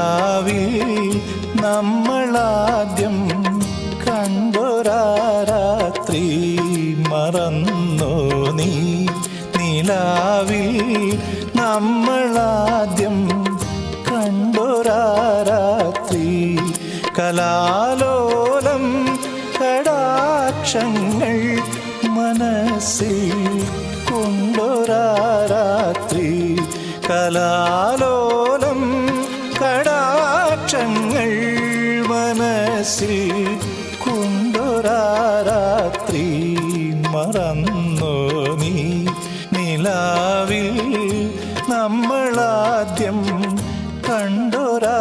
നിലാവിൽ നമ്മളാദ്യം കണ്ടൊരാ രാത്രി മറന്നോ നീ? നിലാവിൽ നമ്മളാദ്യം കണ്ടൊരാ രാത്രി കലാലോലം കടാക്ഷങ്ങൾ മനസ്സിൽ കൊണ്ടൊരാ രാത്രി കലാലോലം കടാക്ഷങ്ങൾ മനസ്സിൽ കൊണ്ടൊരാ രാത്രി